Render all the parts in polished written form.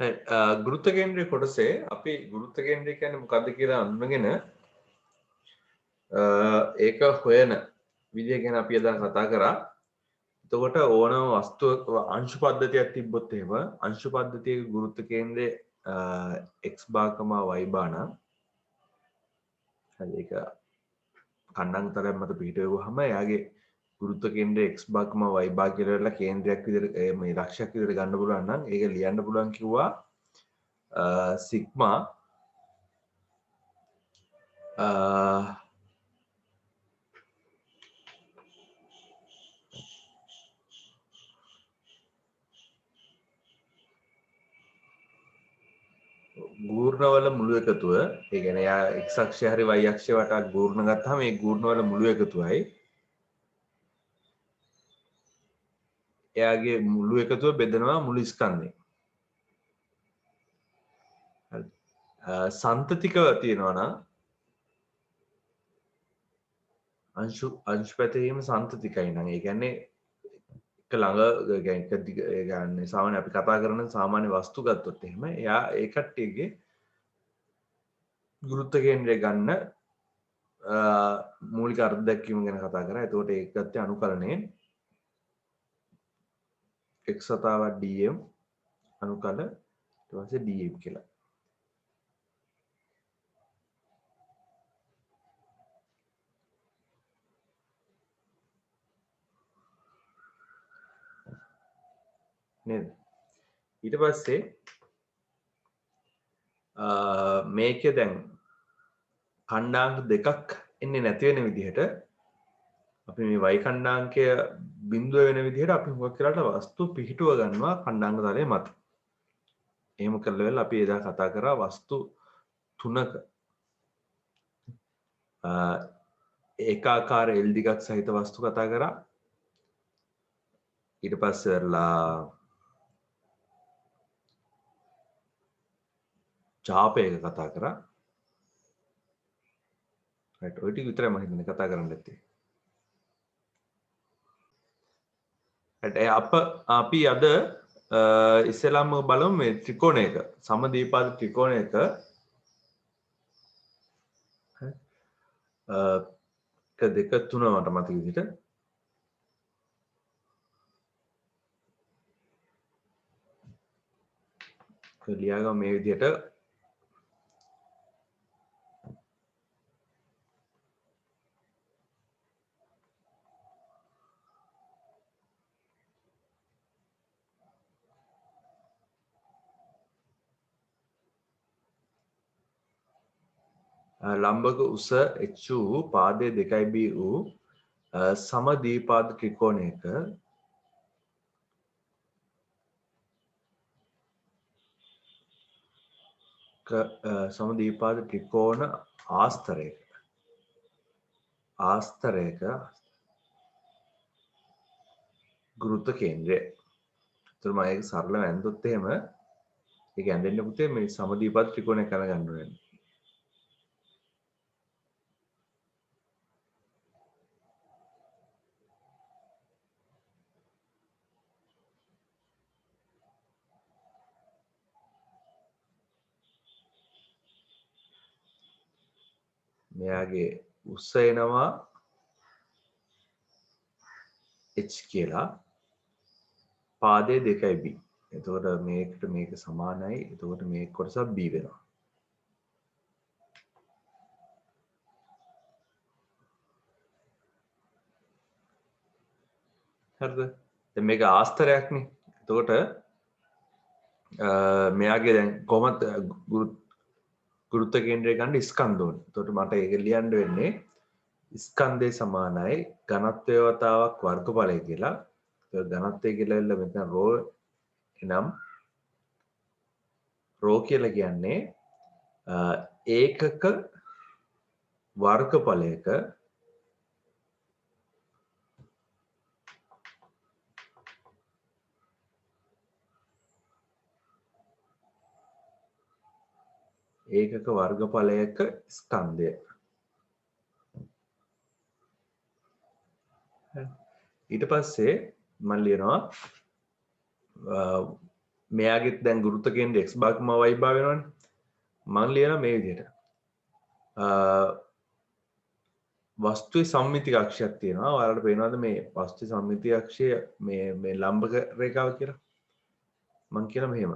ගුරුත්ව කේන්ද්‍රයේ කොටසේ අපි ගුරුත්ව කේන්ද්‍රය කියන්නේ මොකද්ද කියලා අඳුනගෙන ඒක හොයන විදිය ගැන අපි අද කතා කරා. එතකොට ඕනම වස්තුවක අංශු පද්ධතියක් තිබ්බොත් එහෙම අංශු පද්ධතියේ ගුරුත්ව කේන්ද්‍රයේ x බාර් y බාර් නම් හරි ඒක කණ්ඩායම්තරයක් මත පිහිටවුවාම එයාගේ ගුරුත්ව කේන්ද්‍රය x බාර් y බාර් කියලා වෙලා කේන්ද්‍රයක් විදිහට මේ ලක්ෂයක් විදිහට ගන්න පුළුවන් නම් ඒක ලියන්න පුළුවන් කිව්වා සිග්මා ගූර්ණවල මුළු එකතුව ඒ කියන්නේ යා x අක්ෂය හරි y අක්ෂය වටා ගූර්ණ ගත්තාම මේ ගූර්ණවල මුළු එකතුවයි එයාගේ මුළු එකතුව බෙදනවා මුළු ස්කන්ධේ. හරි. සන්තතිකව තියෙනවා නම් අංශු පැතීම සන්තතිකයි නම් ඒ කියන්නේ එක ළඟ එක දිග ඒ කියන්නේ සාමාන්‍ය අපි කතා කරන සාමාන්‍ය වස්තු ගත්තොත් එහෙම එයා ඒ කට්ටියගේ ගුරුත්ව කේන්ද්‍රය ගන්න මූලික අර්ථ දැක්වීම ගැන කතා කරා. එතකොට ඒක ගත්තේ අනුකලනයේ x සතාවක් dm අනුකල ඊට පස්සේ dm කියලා. නේද? ඊට පස්සේ මේකේ දැන් ඛණ්ඩාංක දෙකක් එන්නේ නැති වෙන විදිහට අපි මේ y ඛණ්ඩාංකය බිඳුව වෙන විදිහට අපි හුඟක් වෙලාට වස්තු පිහිටුව ගන්නවා ඛණ්ඩාංක තලයේ මත. එහෙම කළ වෙලාව අපි එදා කතා කරා වස්තු තුනක ඒකාකාර L දිගක් සහිත වස්තු කතා කරා. ඊට පස්සේ ඡාපයක කතා කරා. රයිට් ඔය ටික විතරයි මම හිතන්නේ කතා කරන්න ඇත්තේ. අපි අද ඉස්සෙල්ලාම බලමු මේ ත්‍රිකෝණයක සමදීපාද ත්‍රිකෝණයක දෙක තුන මට මතක විදිහට ලියාගමු මේ විදිහට ලම්බක උස h වූ පාදයේ 2b වූ සමදීපාද ත්‍රිකෝණයක සමදීපාද ත්‍රිකෝණ ආස්තරයක ගුරුත්ව කේන්ද්‍රය. ඒතර මම ඒක සරලව ඇඳුත් එහෙම ඒක ඇඳෙන්න පුතේ මේ සමදීපාද ත්‍රිකෝණය කරගන්න ඕනේ. මෙයාගේ උස එනවා h කියලා පාදයේ 2b. එතකොට මේකට මේක සමානයි. එතකොට මේ කොටස b වෙනවා. හරිද? දැන් මේක ආස්තරයක්නේ. එතකොට මෙයාගේ දැන් කොහොමද ගුරුත්ව කේන්ද්‍රය ගන්න ස්කන්ධ ඕනේ. එතකොට මට ඒක ලියන්න වෙන්නේ ස්කන්ධේ සමානයි ඝනත්වය වතාවක් වර්ගඵලය කියලා. ඒක ඝනත්වය කියලා එල්ල මෙතන රෝ එනම් රෝ කියලා කියන්නේ ඒකක වර්ගඵලයක ඒකක වර්ගඵලයක ස්කන්ධය. ඊට පස්සේ මම ලියනවා මෙයාගෙත් දැන් ගුරුත්ව කේන්ද්‍රය x භාග y භාග වෙනවනේ. මම ලියනවා මේ විදිහට. වස්තුවේ සම්මිතික අක්ෂයක් තියෙනවා. ඔයාලට පේනවද මේ වස්තුවේ සම්මිතික අක්ෂය මේ ලම්බක රේඛාව කියලා? මම කියන මෙහෙම.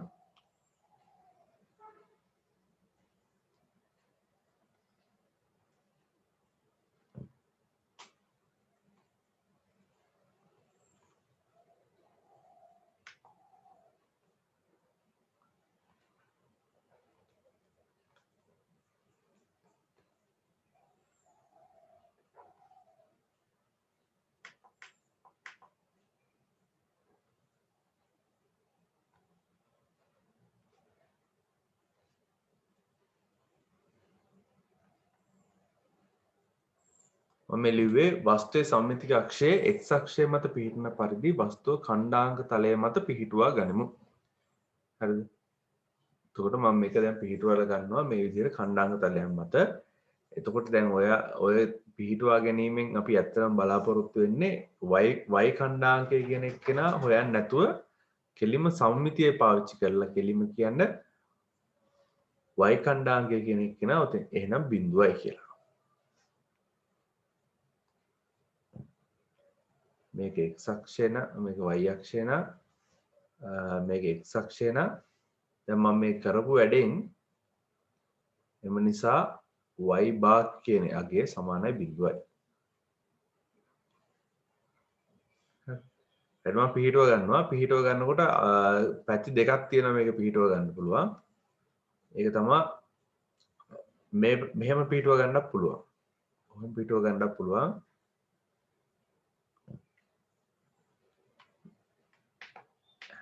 මම ලිව්වේ වස්තුවේ සම්මිතික අක්ෂයේ x අක්ෂය මත පිහිටන පරිදි වස්තුව ඛණ්ඩාංක තලය මත පිහිටුවා ගනිමු. හරිද? එතකොට මම මේක දැන් පිහිටුවලා ගන්නවා මේ විදිහට ඛණ්ඩාංක තලයන් මත. එතකොට දැන් ඔය පිහිටුවා ගැනීමෙන් අපි ඇත්තටම බලාපොරොත්තු වෙන්නේ y ඛණ්ඩාංකය කියන එක නා හොයන්න නැතුව කෙලිම සම්මිතිය පාවිච්චි කරලා කෙලිම කියන්නේ y ඛණ්ඩාංකය කියන එක නා උතෙන් එහෙනම් බිඳුවයි කියලා. මේක x අක්ෂය නා මේක y අක්ෂය නා මේක x අක්ෂය නා දැන් මම මේ කරපු වැඩෙන් එම නිසා y භාග කියන අගය සමානයි බිඳුවයි. හරි මම පිහිටුව ගන්නවා. පිහිටුව ගන්නකොට පැති දෙකක් තියෙනවා මේක පිහිටුව ගන්න පුළුවන්. ඒක තමයි මේ මෙහෙම පිහිටුව ගන්නත් පුළුවන්. කොහොම පිහිටුව ගන්නත් පුළුවන්.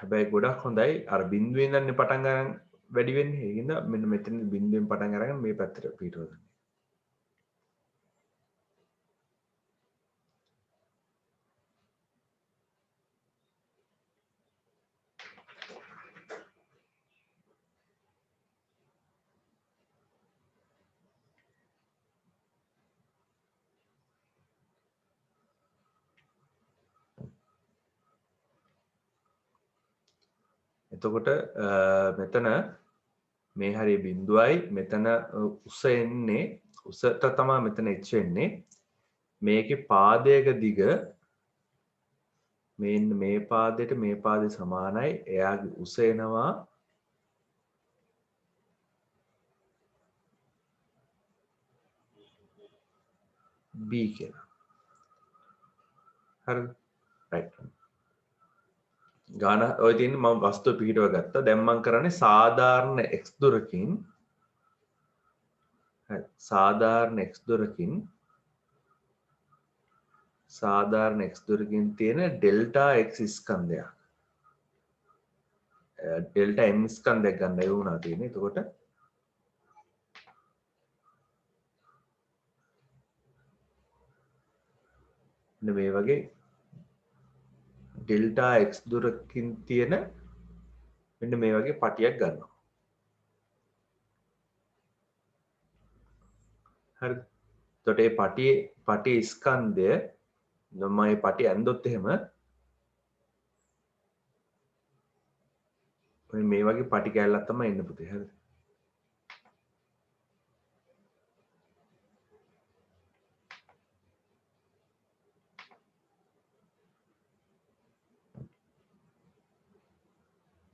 හැබැයි ගොඩක් හොඳයි අර බිඳුවෙන් ඉඳන් පටන් ගන්න වැඩි වෙන්නේ. ඒකින්ද මෙන්න මෙතන බිඳුවෙන් පටන් අරගෙන මේ පැත්තට පිටව ගන්න. එතකොට මෙතන මේ හරිය බිඳුවයි මෙතන උස එන්නේ උසට තමයි මෙතන h වෙන්නේ. මේකේ පාදයක දිග මේ පාදයට මේ පාදේ සමානයි. එයාගේ උස එනවා b කියලා. හරිද? right. ගාන ඔය තියෙන මම වස්තුව පිහිටව ගත්තා. දැන් මම කරන්නේ සාධාරණ x දුරකින් සාධාරණ x දුරකින් තියෙන ඩෙල්ටා x ස්කන්ධයක්. ඩෙල්ටා m ස්කන්ධයක් ගන්න ඒ වුණා තියෙන්නේ. එතකොට මේ වගේ ඩෙල්ටා x දුරකින් තියෙන මෙන්න මේ වගේ පටියක් ගන්නවා. හරිද? එතකොට මේ පටි ස්කන්ධය මම මේ පටි ඇන්දොත් එහෙම මේ වගේ පටි කැලලක් තමයි එන්න පුතේ. හරිද?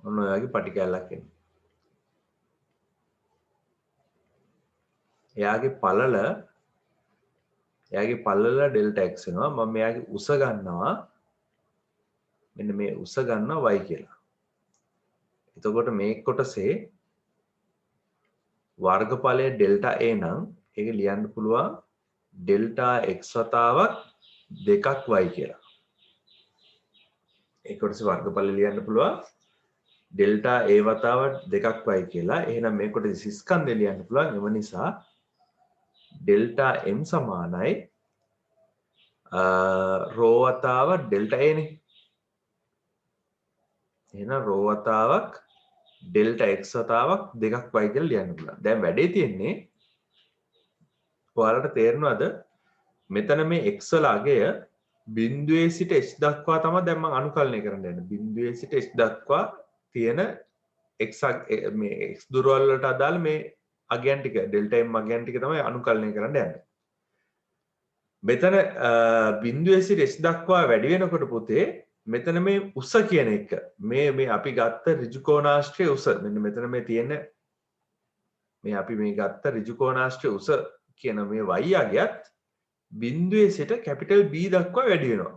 ඔන්න ඔය වගේ පටි කැලලක් එන්නේ. එයාගේ පළල ඩෙල්ටා x වෙනවා. මම මෙයාගේ උස ගන්නවා මෙන්න මේ උස ගන්නවා y කියලා. එතකොට මේ කොටසේ වර්ගඵලය ඩෙල්ටා a නම් ඒක ලියන්න පුළුවන් ඩෙල්ටා x වතාවක් 2ක් y කියලා. ඒ කොටසේ වර්ගඵලය ලියන්න පුළුවන් ඩෙල්ටා a වතාවක් 2ක් y කියලා. එහෙනම් මේ කොටසේ ස්කන්ධය ලියන්න පුළුවන්. එම නිසා ඩෙල්ටා m සමානයි රෝ වතාවක් ඩෙල්ටා a නේ. එහෙනම් රෝ වතාවක් ඩෙල්ටා x වතාවක් 2ක් y කියලා ලියන්න පුළුවන්. දැන් වැඩේ තියෙන්නේ ඔයාලට තේරෙනවද මෙතන මේ x වල අගය බිඳුවේ සිට h දක්වා තමයි දැන් මම අනුකලනය කරන්න යන්නේ. බිඳුවේ සිට h දක්වා තියෙන x මේ x දුරවල් වලට අදාළ මේ අගයන් ටික ඩෙල්ටා m අගයන් ටික තමයි අනුකලනය කරන්න යන්නේ. මෙතන බිඳුවේ සිට h දක්වා වැඩි වෙනකොට පුතේ මෙතන මේ උස කියන එක මේ අපි ගත්ත ඍජු කෝණාශ්‍රයේ උස මෙන්න මෙතන මේ තියෙන මේ අපි මේ ගත්ත ඍජු කෝණාශ්‍රයේ උස කියන මේ y අගයත් බිඳුවේ සිට කැපිටල් B දක්වා වැඩි වෙනවා.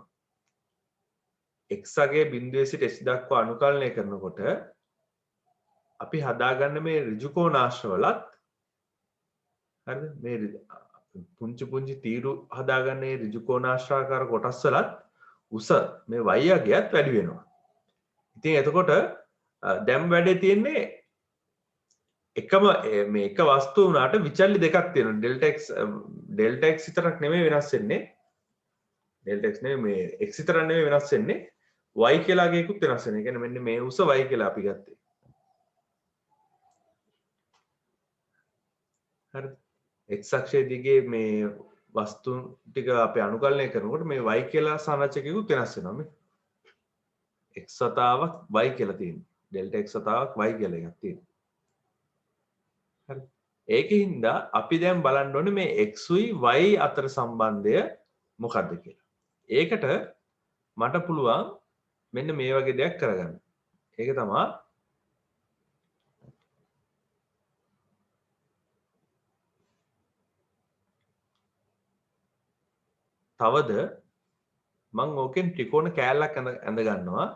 x අගය බිඳුවේ සිට h දක්වා අනුකලනය කරනකොට අපි හදාගන්න මේ ඍජු කෝණාශ්‍රවලත් හරිද මේ පුංචි පුංචි තීරු හදාගන්න මේ ඍජු කෝණාශ්‍රාකාර කොටස් වලත් උස මේ y අගයත් වැඩි වෙනවා. ඉතින් එතකොට දැන් වැඩේ තියෙන්නේ එකම මේ එක වස්තුව උනාට විචල්්‍ය දෙකක් තියෙනවා. ඩෙල්ටා x විතරක් නෙමෙයි වෙනස් වෙන්නේ. ඩෙල්ටා x නෙමෙයි මේ x විතරක් නෙමෙයි වෙනස් වෙන්නේ. y කියලා අගයකුත් වෙනස් වෙනවා. ඒ කියන්නේ මෙන්න මේ උස y කියලා අපි ගත්තේ. හරිද? x අක්ෂයේ දිගේ මේ වස්තු ටික අපි අනුකලනය කරනකොට මේ y කියලා සංරචකයකුත් වෙනස් වෙනවා මේ. x වතාවක් y කියලා තියෙනවා. ඩෙල්ටා x වතාවක් y කියලා එකක් තියෙනවා. හරි. ඒකින්ද අපි දැන් බලන්න ඕනේ මේ x උයි y අතර සම්බන්ධය මොකක්ද කියලා. ඒකට මට පුළුවන් මෙන්න මේ වගේ දෙයක් කරගන්න. ඒක තමයි තවද මං ඕකෙන් ත්‍රිකෝණ කෑල්ලක් ඇඳ ගන්නවා.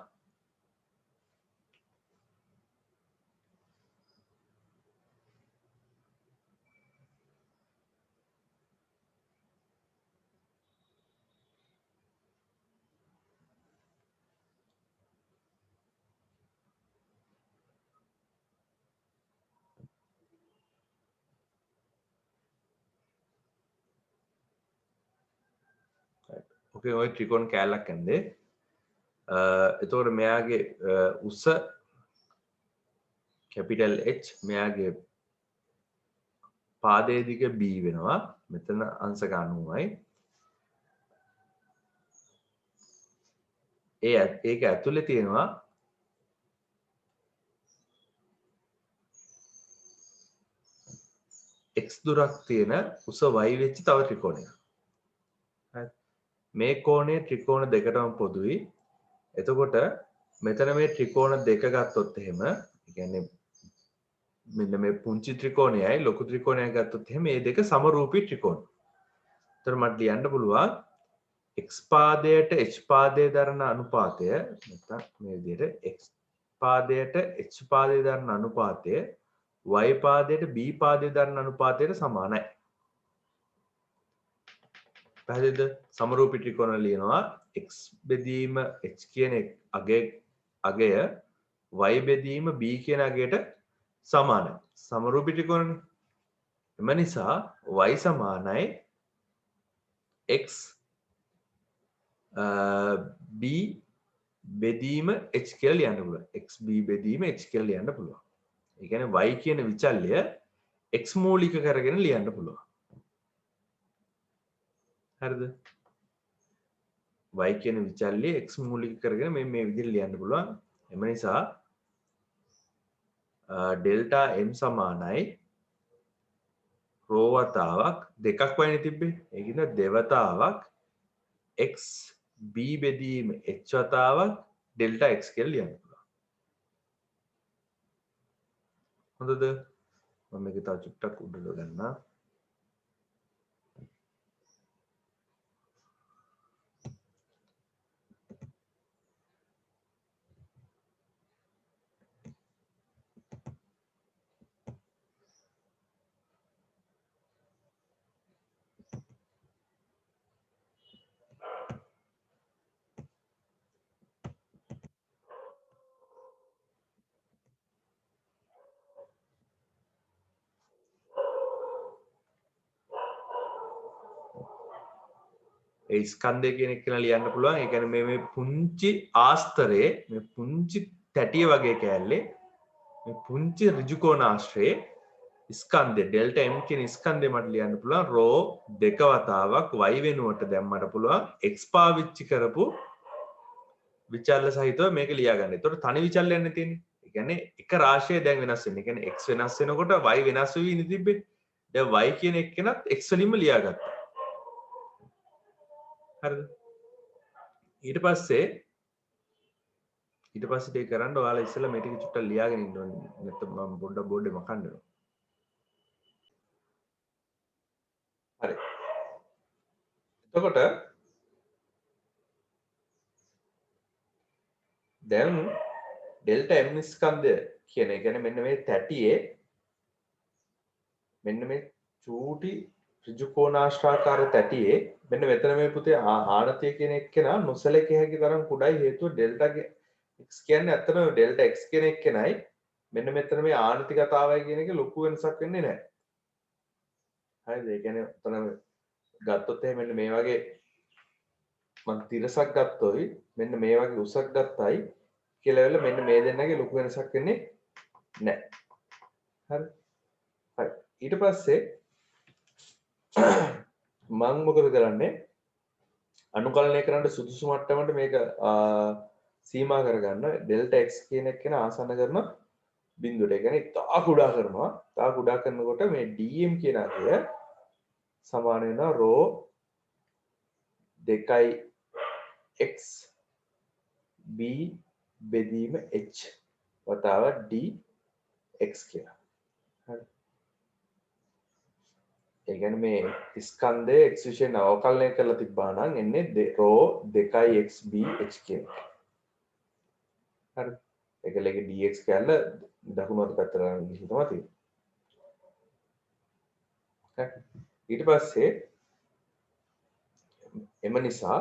ඔකේ ඔය ත්‍රිකෝණ කෑල්ලක් ඇඳේ. එතකොට මෙයාගේ උස කැපිටල් H මෙයාගේ පාදයේ දිග B වෙනවා. මෙතන අංශක 90යි. ඒක ඇතුලේ තියෙනවා x දුරක් තියෙන උස y වෙච්ච තව ත්‍රිකෝණයක්. හරි. මේ කෝණය ත්‍රිකෝණ දෙකටම පොදුයි. එතකොට මෙතන මේ ත්‍රිකෝණ දෙක ගත්තොත් එහෙම, ඒ කියන්නේ මෙන්න මේ පුංචි ත්‍රිකෝණයයි ලොකු ත්‍රිකෝණයයි ගත්තොත් එහෙම මේ දෙක සමරූපී ත්‍රිකෝණ. එතකොට මට ලියන්න පුළුවන් x පාදයට h පාදයේ දරන අනුපාතය නැත්නම් මේ විදිහට x පාදයට h පාදයේ දරන අනුපාතය y පාදයට b පාදයේ දරන අනුපාතයට සමානයි. පැහැදිලිද? සමරූපී ත්‍රිකෝණ ලියනවා x බෙදීම h කියන අගය y බෙදීම b කියන අගයට සමානයි. සමරූපී ත්‍රිකෝණනේ. එම නිසා y සමානයි x b බෙදීම h කියලා ලියන්න පුළුවන්. x b බෙදීම h කියලා ලියන්න පුළුවන්. ඒ කියන්නේ y කියන විචල්‍ය x මූලික කරගෙන ලියන්න පුළුවන්. හරිද? y කියන විචල්‍ය x මූලික කරගෙන මේ විදිහට ලියන්න පුළුවන්. එම නිසා ඩෙල්ටා m සමානයි රෝ වතාවක් දෙකක් වයිනේ තිබ්බේ. ඒකින්ද දෙවතාවක් x b බෙදීම h වතාවක් ඩෙල්ටා x කියලා ලියන්න පුළුවන්. හොඳද? මම මේක තව චුට්ටක් උඩට ගන්නවා. ඒ ස්කන්ධය කියන එක කියලා ලියන්න පුළුවන්. ඒ කියන්නේ මේ පුංචි ආස්තරයේ මේ පුංචි තැටිය වගේ කෑල්ලේ මේ පුංචි ඍජු කෝණාශ්‍රයේ ස්කන්ධය ඩෙල්ටා m කියන ස්කන්ධය මට ලියන්න පුළුවන් රෝ දෙක වතාවක් y වෙනුවට දැම්මට පුළුවන් x පාවිච්චි කරපු විචල්්‍ය සහිතව මේක ලියා ගන්න. ඒතකොට තනි විචල්්‍යයක් නේ තියෙන්නේ. ඒ කියන්නේ එක රාශිය දැන් වෙනස් වෙන්නේ. ඒ කියන්නේ x වෙනස් වෙනකොට y වෙනස් වෙවි ඉඳි තිබ්බේ. දැන් y කියන එක්කෙනත් x වලින්ම ලියාගත්තා. හරිද? ඊට පස්සේ ඒක කරන්න ඔයාලා ඉස්සෙල්ලා මේ ටික චුට්ටක් ලියාගෙන ඉන්න ඕනේ. නැත්නම් මම පොඩ්ඩක් බෝඩ් එක මකන්න වෙනවා. හරි. එතකොට දැන් ඩෙල්ටා m ස්කන්ධය කියන එක කියන්නේ මෙන්න මේ තැටියේ මෙන්න මේ චූටි ඍජුකෝණාශ්‍රාකාර තැටියේ මෙන්න මෙතන මේ පුතේ ආනතිය කියන එක්කෙනා නොසලකිය හැකි තරම් කුඩයි හේතුව ඩෙල්ටා x කියන්නේ ඇත්තටම ඩෙල්ටා x කියන එක්කෙනයි මෙන්න මෙතන මේ ආනතිකතාවය කියන එක ලොකු වෙනසක් වෙන්නේ නැහැ. හරිද? ඒ කියන්නේ උතන ගත්තොත් එහෙනම් මෙන්න මේ වගේ මම තිරසක් ගත්තොයි මෙන්න මේ වගේ උසක් ගත්තයි කියලා වෙල මෙන්න මේ දෙන්නගේ ලොකු වෙනසක් වෙන්නේ නැහැ. හරි. හරි. ඊට පස්සේ මම මොකද කරන්නේ? අනුකලනය කරන්න සුදුසු මට්ටමට මේක සීමා කරගන්න ඩෙල්ටා x කියන එක කියන ආසන්න කරන බිඳුවට. ඒ කියන්නේ තා කුඩා කරනවා. තා කුඩා කරනකොට මේ dm කියන අගය සමාන වෙනවා ρ 2x b බෙදීම h වතාව dx කියලා. හරි. ඒ කියන්නේ මේ ස්කන්ධය x විශේෂයෙන් අවකලනය කරලා තිබ්බා නම් එන්නේ ρ 2xb h කියන එක. හරි. ඒකල එක dx කැල්ල දකුණු අත පැත්තට යන විදිහ තමයි තියෙන්නේ. ඊට පස්සේ එම නිසා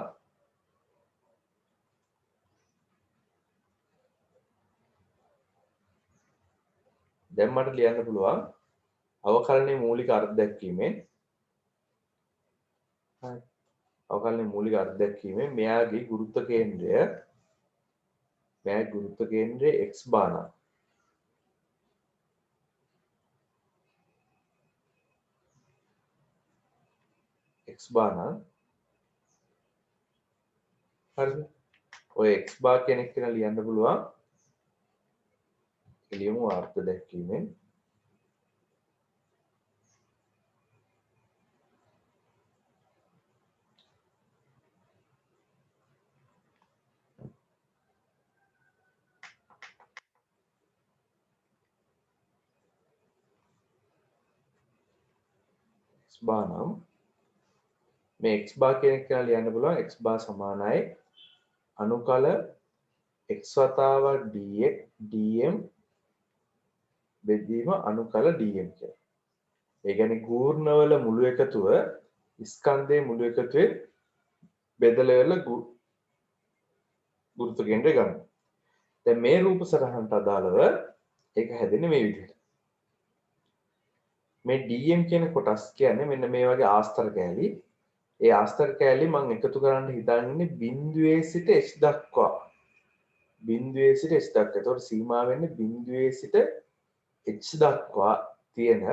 දැන් මට ලියන්න පුළුවන් අවකලනයේ මූලික අර්ථ දැක්වීමෙන් හරි. අවකලනයේ මූලික අර්ථ දැක්වීමෙන් මෙයාගේ ගුරුත්ව කේන්ද්‍රය x බාන හරිද? ඔය x බාර් කියන එක කියන ලියන්න පුළුවන් එළියමු අර්ථ දැක්වීමෙන් x බාර් නම් මේ x බාර් කියන එක කියන ලියන්න පුළුවන් x බාර් සමානයි අනුකල x වතාවක් dm බෙදීම අනුකල dm කියලා. ඒ කියන්නේ ගූර්ණවල මුළු එකතුව ස්කන්ධයේ මුළු එකතුවේ බෙදලා වෙලා ගුරුත්ව කේන්ද්‍රය ගන්න. දැන් මේ රූප සටහනට අදාළව ඒක හැදෙන්නේ මේ විදිහට. මේ dm කියන කොටස් කියන්නේ මෙන්න මේ වගේ ආස්තර කෑලි. ඒ ආස්තර කෑලි මම එකතු කරන්න හිතන්නේ බිඳුවේ සිට h දක්වා. බිඳුවේ සිට h දක්වා. ඒතකොට සීමා වෙන්නේ බිඳුවේ සිට h දක්වා තියෙන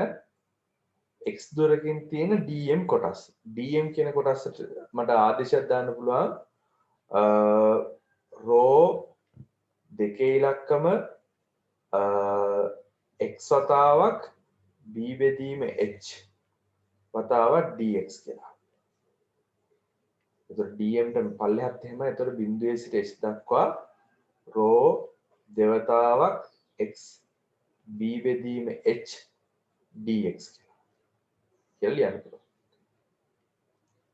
x දුරකින් තියෙන dm කොටස්. dm කියන කොටසට මට ආදේශයක් දාන්න පුළුවන් ρ දෙකේ ඉලක්කම x වතාවක් b බෙදීම h වතාවක් dx කියලා. එතකොට dm ට පල්ලෙහාත් එහෙමයි. එතකොට බිඳුවේ සිට h දක්වා ρ දෙවතාවක් x b බෙදීම h dx කියලා ලියන්න පුළුවන්.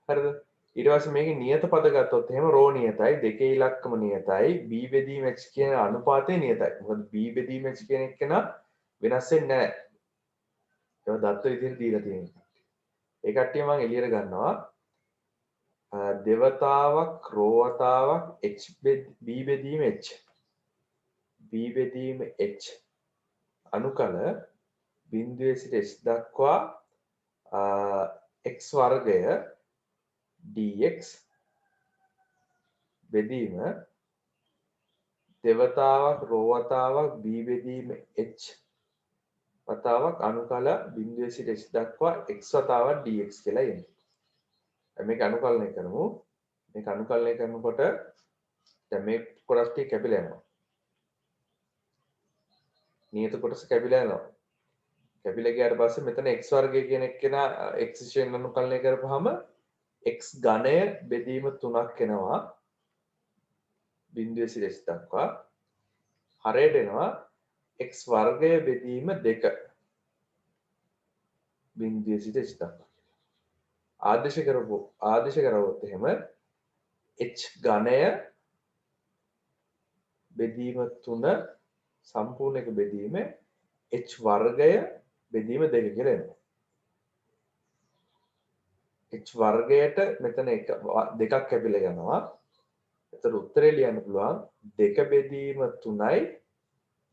හරිද? ඊට පස්සේ මේකේ නියත පද ගත්තොත් එහෙම ρ නියතයි, දෙකේ ඉලක්කම නියතයි, b බෙදීම h කියන අනුපාතය නියතයි. මොකද b බෙදීම h කියන එක නම් වෙනස් වෙන්නේ නැහැ. ඒක දත්ත විදිහට දීලා තියෙනවා. ඒ කට්ටිය මම එළියට ගන්නවා. දෙවතාවක් ρ වතාවක් h b බෙදීම h b බෙදීම h අනුකල බිඳුවේ සිට h දක්වා x වර්ගය dx බෙදීම දෙවතාවක් ρ වතාවක් b බෙදීම h වතාවක් අනුකල බිඳුවේ සිට h දක්වා x වතාවක් dx කියලා එන්නේ. මේක අනුකලනය කරමු. මේක අනුකලනය කරනකොට දැන් මේ කොටස් ටික කැපිලා යනවා. නියත කොටස කැපිලා යනවා. කැපිලා ගියාට පස්සේ මෙතන x වර්ගය කියන එක්කෙනා x ශේෂයෙන් අනුකලනය කරපුවාම x ඝනය බෙදීම 3ක් එනවා. බිඳුවේ සිට h දක්වා. හරයට එනවා x වර්ගය බෙදීම 2 බිඳුවේ සිට h දක්වා. ආදේශ කරවුවොත් එහෙම h ඝනය බෙදීම 3 සම්පූර්ණ එක බෙදීම h වර්ගය බෙදීම 2 කියලා එනවා. h වර්ගයට මෙතන දෙකක් කැපිලා යනවා. එතකොට උත්තරේ ලියන්න පුළුවන් 2 බෙදීම 3යි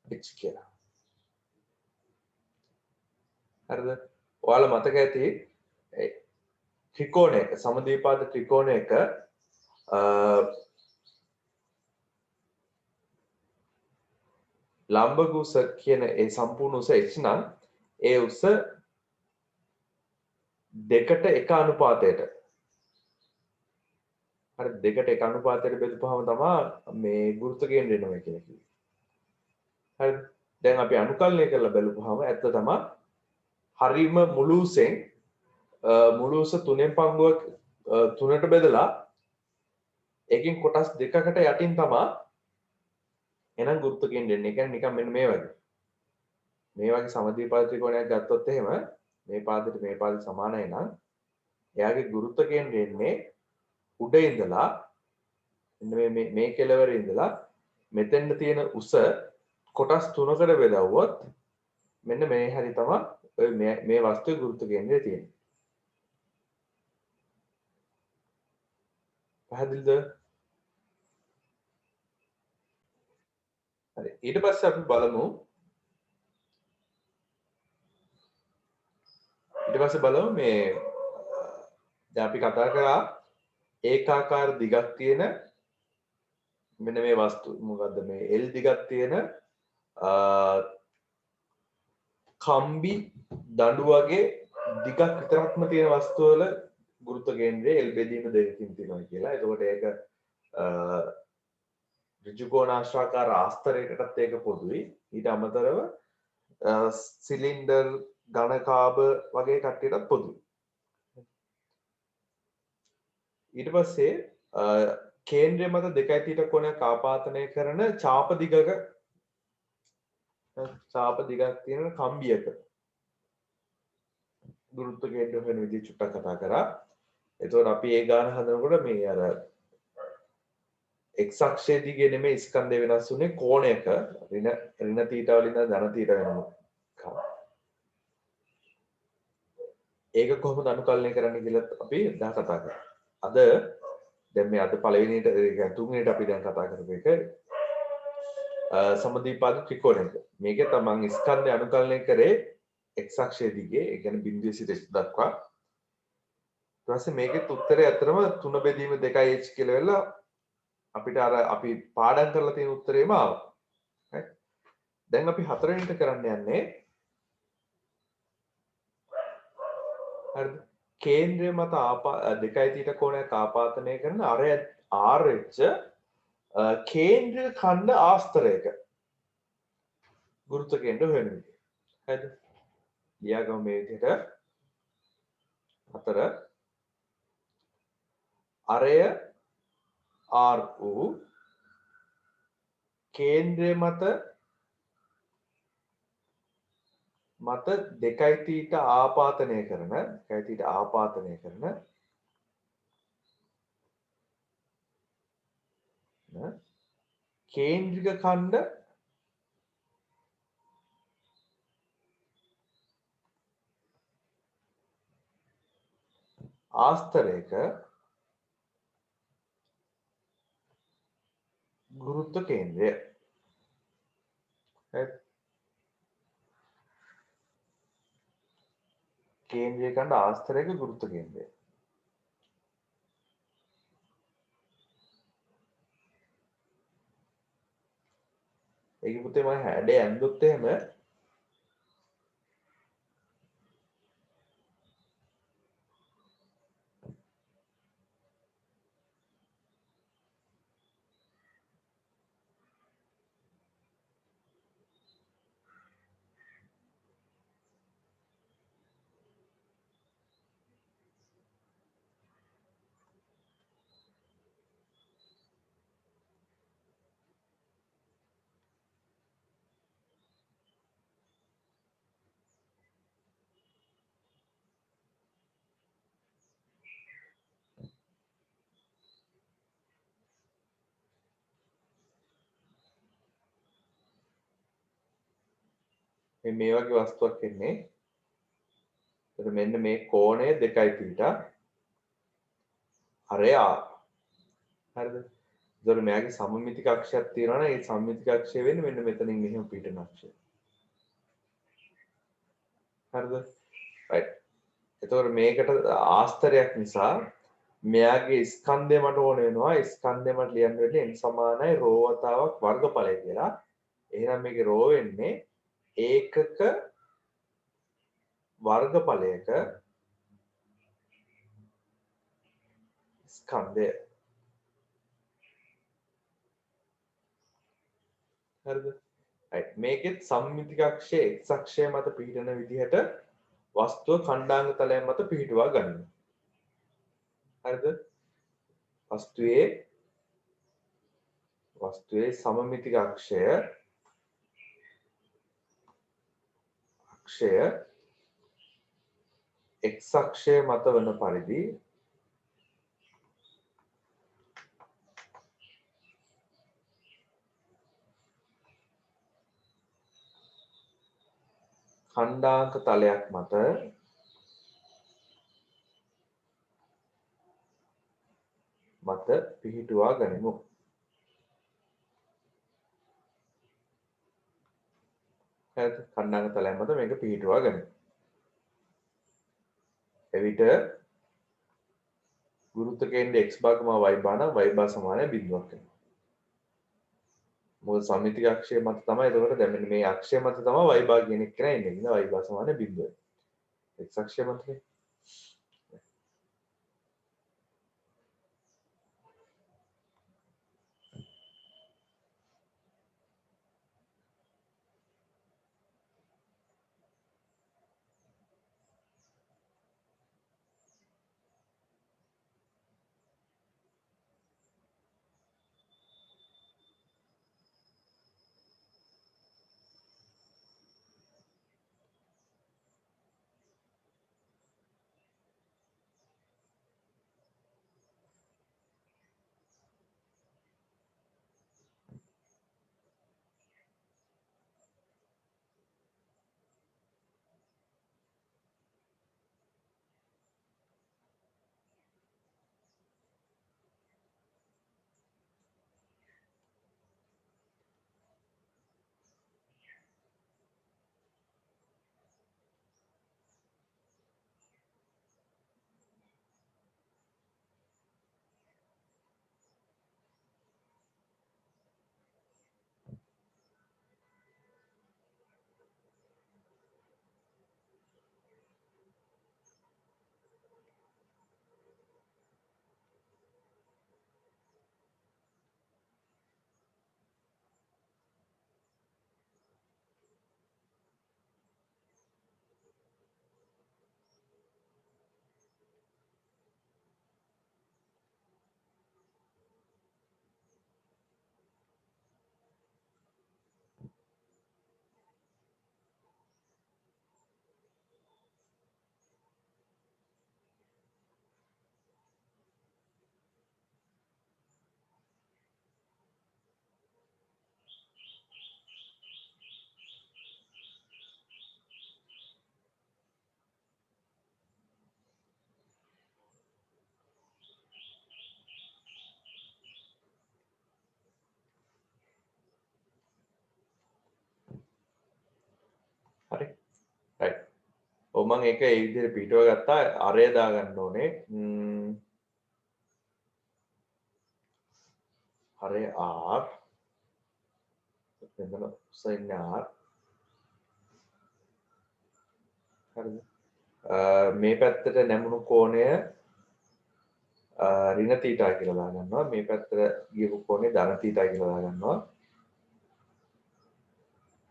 h කියලා. හරිද? ඔයාලා මතක ඇති ත්‍රිකෝණයක සමද්විපාද ත්‍රිකෝණයක ලම්බක උස කියන ඒ සම්පූර්ණ උස h නම් ඒ උස දෙකට එක අනුපාතයට හරි දෙකට එක අනුපාතයට බෙදපුවාම තමයි මේ ගුරුත්ව කේන්ද්‍රය එනවා කියලා කිව්වේ. හරි දැන් අපි අනුකලනය කරලා බලපුවාම ඇත්ත තමයි හරීම මුළු උස 3න් පංගුවක් 3ට බෙදලා ඒකෙන් කොටස් දෙකකට යටින් තමයි එහෙනම් ගුරුත්ව කේන්ද්‍රය එන්නේ. ඒ කියන්නේ නිකන් මෙන්න මේ වගේ සමද්විපාද ත්‍රිකෝණයක් ගත්තොත් එහෙම මේ පාදයට මේ පාදෙ සමානයි නම් එයාගේ ගුරුත්ව කේන්ද්‍රය එන්නේ උඩ ඉඳලා මේ කෙළවරේ ඉඳලා මෙතෙන්ට තියෙන උස කොටස් 3කට බෙදවුවොත් මෙන්න මේ හැටි තමයි ඔය මේ වස්තුවේ ගුරුත්ව කේන්ද්‍රය තියෙන්නේ. පැහැදිලිද? හරි ඊට පස්සේ අපි බලමු මේ දැන් අපි කතා කරා ඒකාකාර දිගක් තියෙන මෙන්න මේ වස්තු මොකද්ද මේ L දිගක් තියෙන කම්බි දඬු වගේ දිගක් විතරක්ම තියෙන වස්තු වල ගුරුත්ව කේන්ද්‍රය L බෙදීම දෙකකින් තියෙනවා කියලා. එතකොට ඒක ඍජු කෝණාශ්‍රාකාර ආස්තරයකටත් ඒක පොදුයි. ඊට අමතරව සිලින්ඩර් ඝනකාභ වගේ කට්ටියටත් පොදුයි. ඊට පස්සේ කේන්ද්‍රය මත 2θ කෝණයක් ආපාතනය කරන චාප දිගක් තියෙන කම්බියක ගුරුත්ව කේන්ද්‍රය වෙන විදිහ චුට්ටක් කතා කරා. එතකොට අපි ඒ ගාන හදනකොට මේ අර x අක්ෂයේ දිගේ නෙමෙයි ස්කන්ධය වෙනස් වුනේ කෝණයක ඍණ θ වලින් ධන θ වෙනවා. ඒක කොහොමද අනුකලනය කරන්න කියලා අපි දැන් කතා කරා. අද පළවෙනියට තුන්වෙනියට අපි දැන් කතා කරපු එක සමද්විපාද ත්‍රිකෝණයක. මේකේ තමන් ස්කන්ධය අනුකලනය කරේ x අක්ෂයේ දිගේ, ඒ කියන්නේ බිඳුවේ සිට h දක්වා. ඊට පස්සේ මේකෙත් උත්තරේ අතරම 3 බෙදීම 2h කියලා වෙලා අපිට අර අපි පාඩම් කරලා තියෙන උත්තරේම ආවා. හරි. දැන් අපි හතරවෙනිට කරන්න යන්නේ හරිද? කේන්ද්‍රය මත 2θ කෝණයක් ආපාතනය කරන RH කේන්ද්‍ර ඛණ්ඩ ආස්තරයක ගුරුත්ව කේන්ද්‍ර හොයන විදිහ. හරිද? ලියාගමු මේ විදිහට 4 අරය R වූ කේන්ද්‍රය මත 2θ ආපාතනය කරන කේන්ද්‍රික ඛණ්ඩ ආස්තරයක ගුරුත්ව කේන්ද්‍රය. කේන්ද්‍රීය ඛණ්ඩ ආස්තරයක ගුරුත්ව කේන්ද්‍රය. ඒක පුතේ මම හැඩය ඇඳුත් එහෙම මේ වගේ වස්තුවක් එන්නේ. එතකොට මෙන්න මේ කෝණය 2 θ. හරය r. හරිද? එතකොට මෙයාගේ සමමිතික අක්ෂයක් තියෙනවා නම් ඒ සමමිතික අක්ෂය වෙන්නේ මෙන්න මෙතනින් මෙහෙම පිටන අක්ෂය. හරිද? right. එතකොට මේකට ආස්තරයක් නිසා මෙයාගේ ස්කන්ධය මට ඕන වෙනවා. ස්කන්ධය මට ලියන්න වෙන්නේ n සමානයි ρ වතාවක් වර්ගඵලය කියලා. එහෙනම් මේකේ ρ වෙන්නේ ඒකක වර්ගඵලයක ස්කන්ධය. හරිද? right. මේකෙත් සම්මිතික අක්ෂය x අක්ෂය මත පිහිටන විදිහට වස්තුව ඛණ්ඩාංග තලය මත පිහිටුවා ගන්න. හරිද? වස්තුවේ සමමිතික අක්ෂය x අක්ෂය මත වන පරිදි ඛණ්ඩාංක තලයක් මත පිහිටුවා ගනිමු. හරිද? ඛණ්ඩාංක තලයක් මත මේක පිහිටුවා ගනිමු. එවිට ගුරුත්ව කේන්ද්‍රය x භාග y භාග නම් y භාග සමානයි 0ක් වෙනවා. මොකද සම්මිතික අක්ෂය මත තමයි එතකොට දැන් මෙන්න මේ අක්ෂය මත තමයි y භාග කියන එක කරා ඉන්නේ. ඉතින් y භාග සමානයි 0. x අක්ෂය මතනේ. හරි. right. ඔව් මම ඒක ඒ විදිහට පිටව ගත්තා. අරය දා ගන්න ඕනේ. හරය r. එතන sin r. හරිද? මේ පැත්තට නැමුණු කෝණය ඍණ θ කියලා දාගන්නවා. මේ පැත්තට ගියපු කෝණය ධන θ කියලා දාගන්නවා.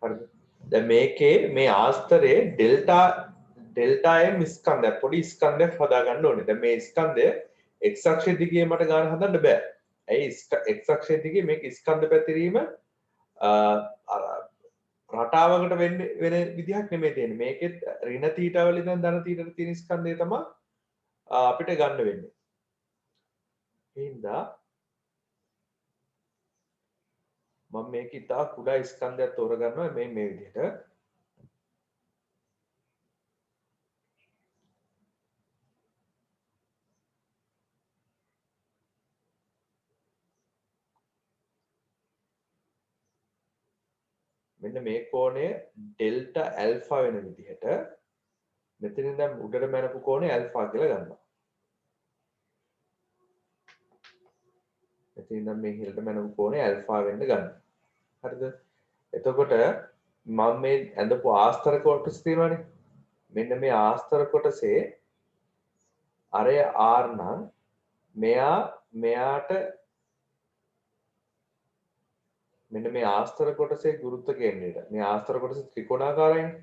හරිද? දැන් මේකේ මේ ආස්තරයේ ඩෙල්ටා m ස්කන්ධයක් පොඩි ස්කන්ධයක් හදා ගන්න ඕනේ. දැන් මේ ස්කන්ධය x අක්ෂය දිගේ මට ගන්න හදන්න බෑ. ඇයි x අක්ෂය දිගේ මේක ස්කන්ධ පැතිරීම රටාවකට වෙන විදිහක් නෙමෙයි තියෙන්නේ. මේකෙත් ඍණ θ වල ඉඳන් ධන θ ට තියෙන ස්කන්ධය තමයි අපිට ගන්න වෙන්නේ. හින්දා මම මේක ඉතා කුඩා ස්කන්ධයක් තෝරගන්නවා මේ විදිහට. මෙන්න මේ කෝණය ඩෙල්ටා ඇල්ෆා වෙන විදිහට මෙතනින් දැන් උඩට මැනපු කෝණය ඇල්ෆා කියලා ගන්නවා. මෙතනින් දැන් මේ ඉහළට මැනපු කෝණය ඇල්ෆා වෙන්න ගන්නවා. හරිද? එතකොට මම මේ ඇඳපු ආස්තර කොටස තියෙනවානේ. මෙන්න මේ ආස්තර කොටසේ අරය R නම් මෙයාට මෙන්න මේ ආස්තර කොටසේ ගුරුත්ව කේන්ද්‍රයට මේ ආස්තර කොටස ත්‍රිකෝණාකාරයිනේ.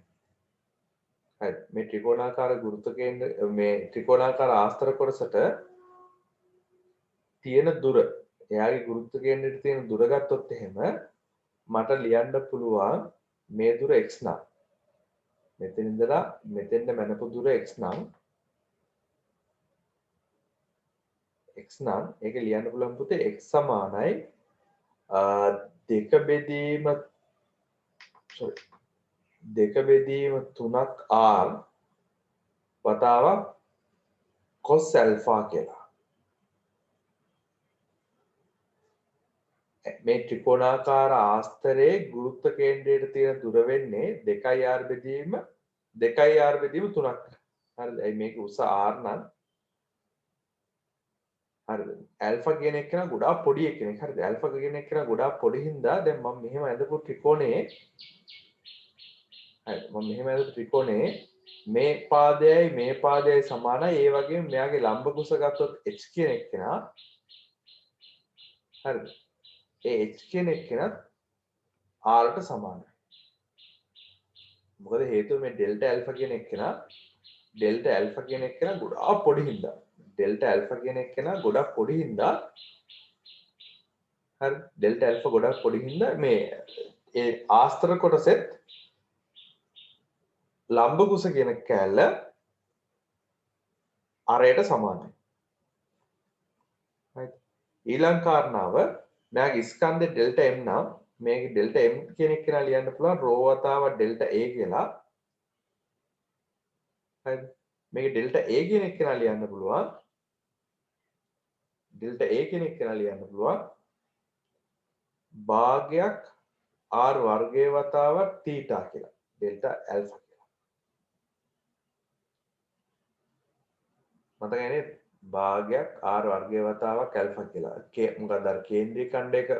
හරි. මේ ත්‍රිකෝණාකාර ගුරුත්ව කේන්ද්‍ර මේ ත්‍රිකෝණාකාර ආස්තර කොටසට තියෙන දුර එයාගේ ගුරුත්ව කේන්ද්‍රයට තියෙන දුර ගත්තොත් එහෙම මට ලියන්න පුළුවන් මේ දුර x නම් මෙතන ඉඳලා මෙතෙන්ට මැනපු දුර x නම් ඒක ලියන්න පුළුවන් පුතේ x සමානයි දෙක බෙදීම 3ක් r වතාවක් cos alpha කියලා. මේ ත්‍රිකෝණාකාර ආස්තරයේ ගුරුත්ව කේන්ද්‍රයට තියෙන දුර වෙන්නේ 2r බෙදීම 3ක්. හරිද? මේක උස r නම් හරිද? ඇල්ෆා කියන එක නා ගොඩාක් පොඩි එකෙක්. හරිද? ඇල්ෆා කියන එක නා ගොඩාක් පොඩි හින්දා දැන් මම මෙහෙම ඇඳපු ත්‍රිකෝණයේ හරිද? මම මෙහෙම ඇඳපු ත්‍රිකෝණයේ මේ පාදයයි සමානයි. ඒ වගේම මෙයාගේ ලම්බ කුස ගත්තොත් h කියන එක නා හරිද? ඒ h කියන එක නා r ට සමානයි. මොකද හේතුව මේ ඩෙල්ටා ඇල්ෆා කියන එක නා ගොඩාක් පොඩි හින්දා ඩෙල්ටා ඇල්ෆා කියන එක නා ගොඩක් පොඩි හින්දා හරි ඩෙල්ටා ඇල්ෆා ගොඩක් පොඩි හින්දා මේ ඒ ආස්තර කොටසෙත් ලම්බ කුස කියන කෑල්ල අරයට සමානයි. right ඊළඟ කාරණාව මෙයාගේ ස්කන්ධ ඩෙල්ටා m නම් මේකේ ඩෙල්ටා m කියන එක කියලා ලියන්න පුළුවන් රෝ වතාව ඩෙල්ටා a කියලා. හරිද? මේක ඩෙල්ටා a කියන එක කියලා ලියන්න පුළුවන් භාගයක් r වර්ගය වතාවක් θ කියලා. ඩෙල්ටා ඇල්ෆා කියලා. මතකයි නේද? භාගයක් r වර්ගය වතාවක් ඇල්ෆා කියලා. මොකක්ද අර කේන්ද්‍රීය ඛණ්ඩයක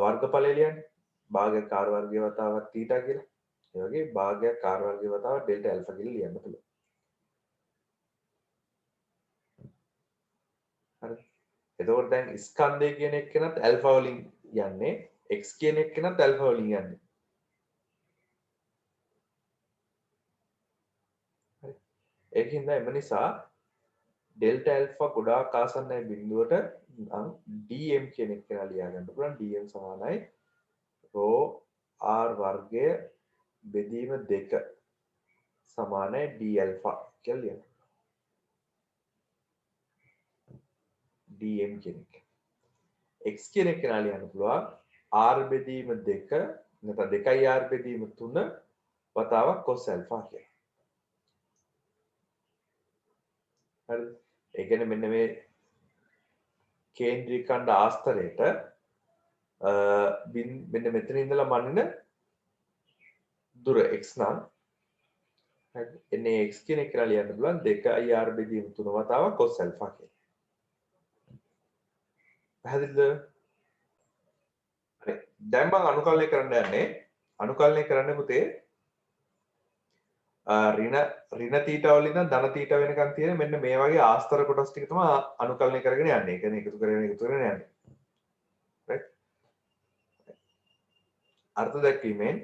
වර්ගඵලය ලියන්නේ. භාගයක් r වර්ගය වතාවක් θ කියලා. ඒ වගේ භාගයක් r වර්ගය වතාවක් ඩෙල්ටා ඇල්ෆා කියලා ලියන්න පුළුවන්. හරි. එතකොට දැන් ස්කන්ධය කියන එක්කෙනත් ඇල්ෆා වලින් යන්නේ x කියන එක්කෙනත් ඇල්ෆා වලින් යන්නේ. හරි. ඒකින්ද එම නිසා ඩෙල්ටා ඇල්ෆා ගොඩාක් ආසන්නයි බිඳුවට නම් dm කියන එක කියලා ලියා ගන්න පුළුවන්. dm සමානයි rho r වර්ගය බෙදීම 2 සමානයි d ඇල්ෆා කියලා ලියන්න. dm කියන එක. x කියන එක කියලා ලියන්න පුළුවන් r බෙදීම 2 නැත්නම් 2r බෙදීම 3 වතාවක් cos alpha කියලා. හරිද? ඒ කියන්නේ මෙන්න මේ කේන්ද්‍රීය ඛණ්ඩ ආස්තරයට මෙන්න මෙතන ඉඳලා මනින දුර x නම් හරිද? එන්නේ x කියන එක කියලා ලියන්න පුළුවන් 2ir බෙදීම 3 වතාවක් cos alpha කියලා. පැහැදිලිද? හරි. දැන් මම අනුකලනය කරන්න යන්නේ. අනුකලනය කරන්න පුතේ ඍණ තීටා වලින් ඉඳන් ධන තීටා වෙනකන් තියෙන මෙන්න මේ වගේ ආස්තර කොටස් ටික තමයි අනුකලනය කරගෙන යන්නේ. ඒ කියන්නේ එකතු කරගෙන යන්නේ. right? අර්ථ දැක්වීමෙන්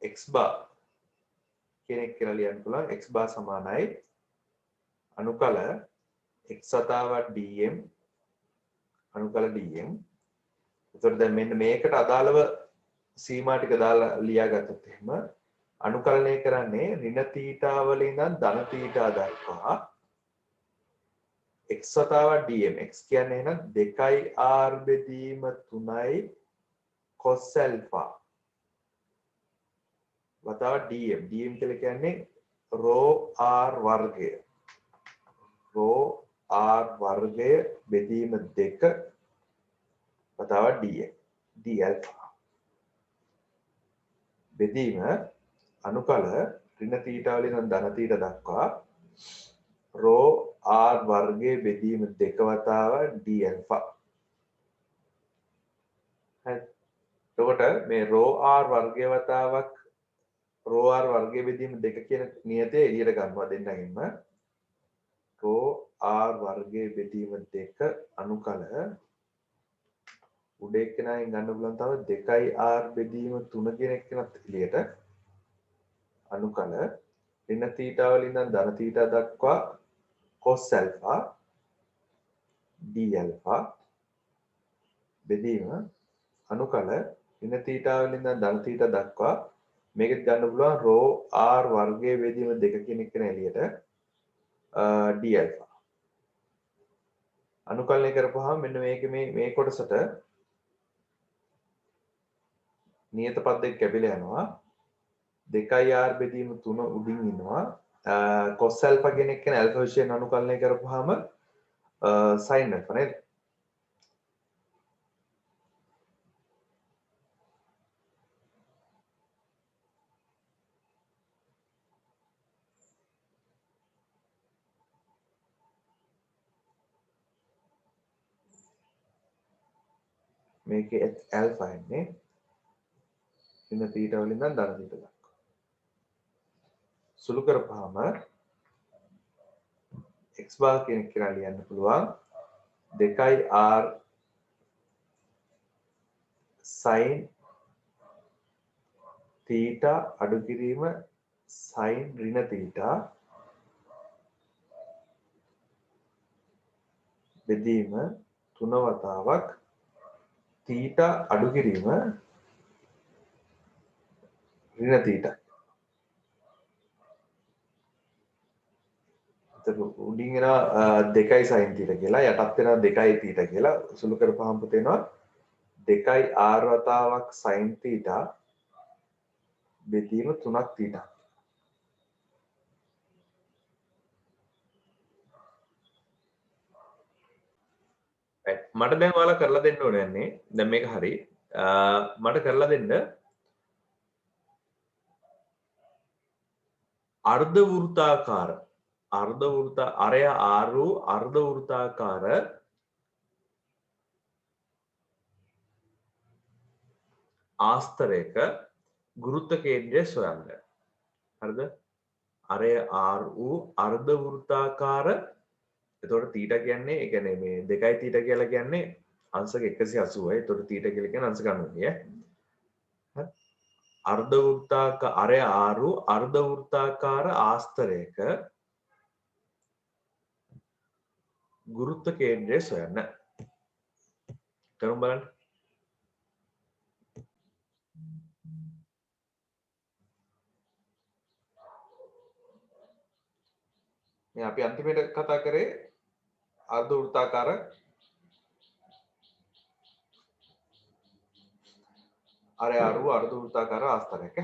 x bar කියන එක කියලා ලියන්න පුළුවන්. x bar සමානයි අනුකල x වතාවක් dm අනුකල dm. එතකොට දැන් මෙන්න මේකට අදාළව සීමා ටික දාලා ලියාගත්තොත් එහෙම අනුකලනය කරන්නේ ඍණ තීටා වල ඉඳන් ධන තීටා දක්වා x වතාවක් dm. x කියන්නේ එහෙනම් 2r බෙදීම 3යි cos alpha වතාවක් dm. dm කියලා කියන්නේ rho r වර්ගය. rho r වර්ගය බෙදීම 2 වතාවක් dx d alpha බෙදීම අනුකල ඍණ θ වලින් ධන θ දක්වා rho r වර්ගය බෙදීම 2 වතාවක් d alpha හරි එතකොට මේ rho r වර්ගය වතාවක් rho r වර්ගය බෙදීම 2 කියන නියතය එළියට ගන්නවා දෙන්නගෙන්ම rho r වර්ගය බෙදීම 2 අනුකල උඩ එක්කෙනාගෙන් ගන්න පුළුවන් තව 2r බෙදීම 3 කියන එක්කෙනත් එළියට අනුකල ඍණ θ වලින් ධන θ දක්වා cos alpha d alpha බෙදීම අනුකල ඍණ θ වලින් ධන θ දක්වා මේකත් ගන්න පුළුවන් rho r වර්ගයේ බෙදීම 2 කියන එක එළියට d alpha අනුකලනය කරපුවාම මෙන්න මේක මේ කොටසට නියත පද දෙක කැපිලා යනවා 2r බෙදීම 3 උඩින් ඉන්නවා cos alpha කියන එක නේ alpha විශේෂයෙන් අනුකලනය කරපුවාම sin alpha නේද මේකේ alpha එන්නේ ඍණ θ වලින් ධන θ දක්වා සුළු කරපුවාම x bar කියන එක කියලා ලියන්න පුළුවන් 2r sin θ අඩු කිරීම sin ඍණ θ බෙදීම 3 වතාවක් θ අඩු කිරීම ඍණ θ උඩින් එන 2යි sin θ කියලා යටත් වෙන 2යි θ කියලා සුළු කරපුවාම පුතේනවා 2යි r වතාවක් sin θ බෙදීම 3ක් θ මට දැන් ඔයාලා කරලා දෙන්න ඕනේ යන්නේ දැන් මේක හරි මට කරලා දෙන්න අර්ධ වෘත්තාකාර අරය ආරු අර්ධ වෘත්තාකාර ආස්තරයක ගුරුත්ව කේන්ද්‍රය සොයන්න. හරිද? අරය r වූ අර්ධ වෘත්තාකාර එතකොට θ කියන්නේ ඒ කියන්නේ මේ 2යි θ කියලා කියන්නේ අංශක 180යි. එතකොට θ කියලා කියන්නේ අංශක 90යි. හරි? අර්ධ වෘත්තාකාර අරය r වූ අර්ධ වෘත්තාකාර ආස්තරයක ගුරුත්ව කේන්ද්‍රය සොයන්න. කරමු බලන්න. මේ අපි අන්තිමට කතා කරේ අර්ධ වෘත්තාකාර අරය r වූ අර්ධ වෘත්තාකාර ආස්තරයක